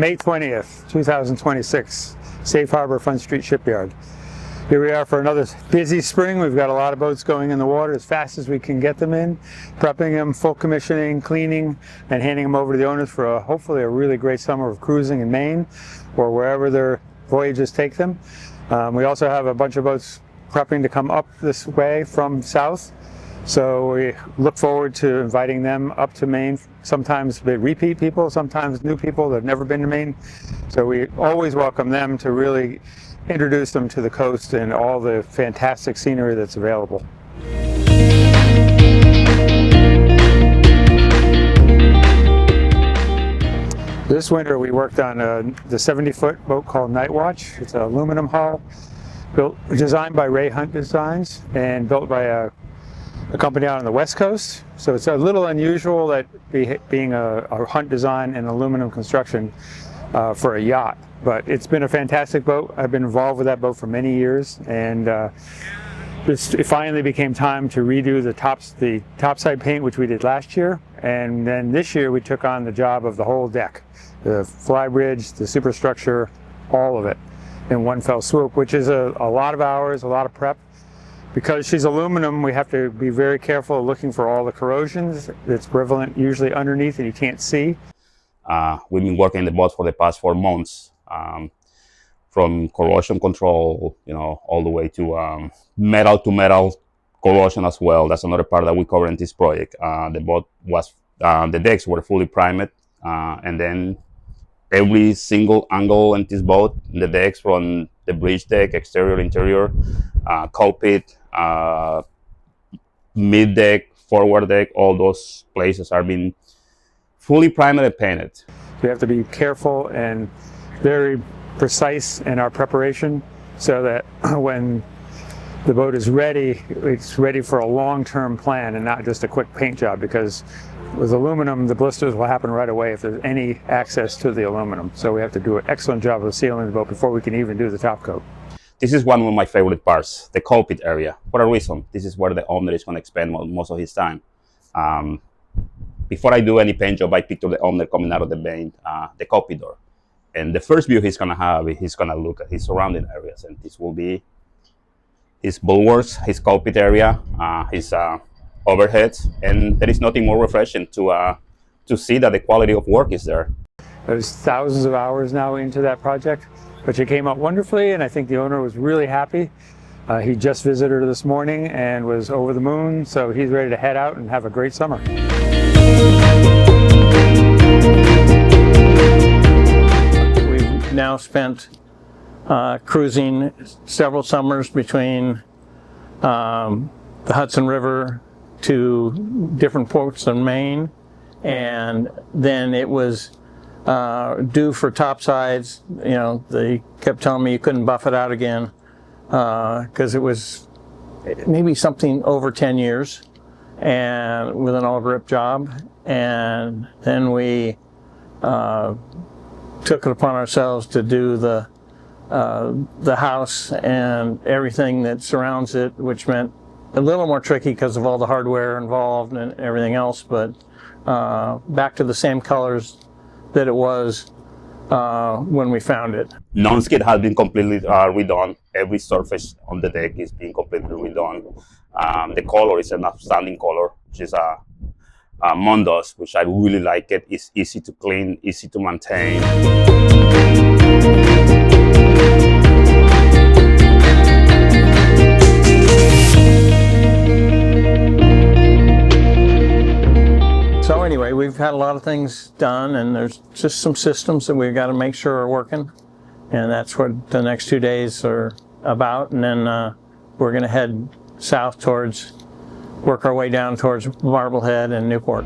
May 20th, 2026, Safe Harbor Front Street Shipyard. Here we are for another busy spring. We've got a lot of boats going in the water as fast as we can get them in, prepping them, full commissioning, cleaning, and handing them over to the owners for hopefully a really great summer of cruising in Maine or wherever their voyages take them. We also have a bunch of boats prepping to come up this way from south. So we look forward to inviting them up to Maine. Sometimes they repeat people, sometimes new people that have never been to Maine. So we always welcome them to really introduce them to the coast and all the fantastic scenery that's available. This winter we worked on the 70-foot boat called Night Watch. It's an aluminum hull, designed by Ray Hunt Designs and built by a company out on the West Coast. So it's a little unusual that being a Hunt design and aluminum construction for a yacht. But it's been a fantastic boat. I've been involved with that boat for many years, and it finally became time to redo the topside paint, which we did last year, and then this year we took on the job of the whole deck, the flybridge, the superstructure, all of it in one fell swoop, which is a lot of hours, a lot of prep. Because she's aluminum, we have to be very careful looking for all the corrosions that's prevalent usually underneath and you can't see. We've been working in the boat for the past 4 months, from corrosion control, all the way to metal corrosion as well. That's another part that we cover in this project. The decks were fully primed, and then every single angle in this boat, the decks from the bridge deck, exterior, interior, cockpit, mid deck, forward deck, all those places are being fully primed and painted. We have to be careful and very precise in our preparation so that when the boat is ready, it's ready for a long-term plan and not just a quick paint job, because with aluminum, the blisters will happen right away if there's any access to the aluminum. So we have to do an excellent job of sealing the boat before we can even do the top coat. This is one of my favorite parts, the cockpit area, for a reason. This is where the owner is going to spend most of his time. Before I do any paint job, I picture the owner coming out of the cockpit door. And the first view he's going to have, he's going to look at his surrounding areas. And this will be his bulwarks, his cockpit area, his overheads. And there is nothing more refreshing to see that the quality of work is there. There's thousands of hours now into that project, but it came out wonderfully, and I think the owner was really happy. He just visited her this morning and was over the moon, so he's ready to head out and have a great summer. We've now spent cruising several summers between the Hudson River to different ports in Maine, and then it was due for topsides. They kept telling me you couldn't buff it out again because it was maybe something over 10 years and with an all grip job. And then we took it upon ourselves to do the house and everything that surrounds it, which meant a little more tricky because of all the hardware involved and everything else, but back to the same colors that it was when we found it. Non-skid has been completely redone. Every surface on the deck is being completely redone. The color is an outstanding color, which is a Mondos, which I really like it. It's easy to clean, easy to maintain. So anyway, we've had a lot of things done, and there's just some systems that we've got to make sure are working, and that's what the next 2 days are about. And then we're going to head south work our way down towards Marblehead and Newport.